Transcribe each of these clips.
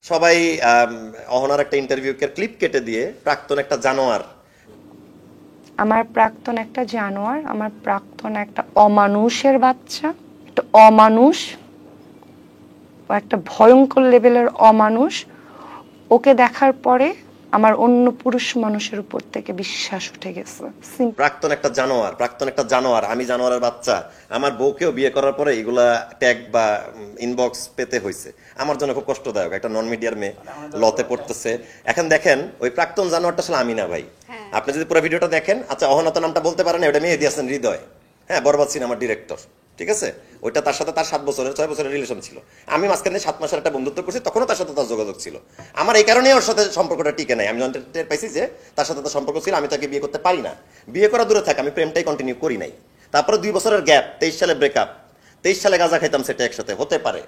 সবাই অহনার একটা ইন্টারভিউকে ক্লিপ কেটে দিয়ে প্রাক্তন একটা জানোয়ার। আমার প্রাক্তন একটা জানোয়ার, আমার প্রাক্তন একটা অমানুষের বাচ্চা, একটা অমানুষ, ও একটা ভয়ঙ্কর লেভেলের অমানুষ। ওকে দেখার পরে আমার অন্য পুরুষ মানুষের উপর থেকে বিশ্বাস উঠে গেছে। প্রাক্তন একটা জানোয়ার, প্রাক্তন একটা জানোয়ার, আমি জানোয়ারের বাচ্চা। আমার বউকেও বিয়ে করার পরে এগুলা ট্যাগ বা ইনবক্স পেতে হয়েছে, আমার জন্য খুব কষ্টদায়ক। একটা নন মিডিয়ার মেয়ে লতে পড়তেছে। এখন দেখেন ওই প্রাক্তন জানোয়ারটা আসলে আমি না ভাই। আপনি যদি পুরো ভিডিওটা দেখেন, আচ্ছা অহনাত নামটা বলতে পারেন, ওটা মেহেদী হাসান হৃদয়, হ্যাঁ, বরবাদ সিনেমার ডিরেক্টর, ঠিক আছে। ওইটা তার সাথে তার 6 বছরের রিলেশন ছিল। আমি মাঝখানে 7 মাসের একটা বন্ধুত্ব করছি, তখনও তার সাথে তার যোগাযোগ ছিল। আমার এই কারণেই ওর সাথে সম্পর্কটা টিকে নাই। আমি যখন টের পাইছি যে তার সাথে তার সম্পর্ক ছিল, আমি তাকে বিয়ে করতে পারি না। বিয়ে করা দূরে থাকে, আমি প্রেমটাই কন্টিনিউ করি নাই। তারপরে 2 বছরের গ্যাপ, 23 সালে ব্রেকআপ। 23 সালে গাঁজা খাইতাম, সেটা একসাথে হতে পারে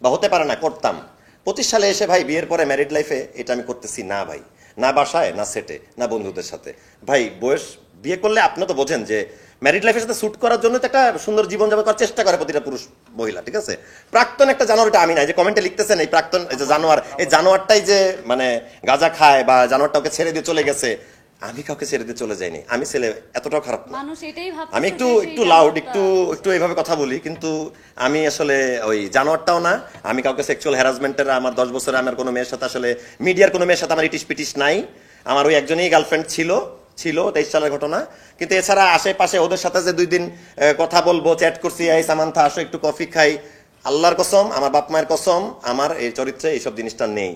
বা হতে পারে না, করতাম। 25 সালে এসে ভাই বিয়ের পরে ম্যারিড লাইফে এটা আমি করতেছি না ভাই, না বাসায়, না সেটে, না বন্ধুদের সাথে। ভাই বয়স, বিয়ে করলে আপনি তো বোঝেন যে ম্যারিড লাইফের সাথে স্যুট করার জন্য তো একটা সুন্দর জীবন যাপন করার চেষ্টা করে প্রতিটা পুরুষ মহিলা, ঠিক আছে। প্রাক্তন একটা জানোয়ার, এটা আমি না। যে কমেন্টে লিখতেছেন এই প্রাক্তন, এই যে জানোয়ার, এই জানোয়ারটাই যে মানে গাঁজা খায় বা জানোয়ারটা ওকে ছেড়ে দিয়ে চলে গেছে, আমি কাউকে ছেড়ে দিয়ে চলে যাইনি। আমি ছেলে এতটাও খারাপ না। আমি একটু একটু লাউড, একটু একটু এইভাবে কথা বলি, কিন্তু আমি আসলে ওই জানোয়ারটাও না। আমি কাউকে সেক্সুয়াল হ্যারাসমেন্টের, আমার 10 বছরে আমার কোনো মেয়ের সাথে, আসলে মিডিয়ার কোনো মেয়ের সাথে আমার ইটিস পিটিস নাই। আমার ওই একজনই গার্লফ্রেন্ড ছিল, 23 সালের ঘটনা। কিন্তু এছাড়া আশেপাশে ওদের সাথে যে 2 দিন কথা বলবো, চ্যাট করছি, এই সামান্থা আসো একটু কফি খাই, আল্লাহর কসম, আমার বাপ মায়ের কসম, আমার এই চরিত্রে এইসব জিনিসটা নেই।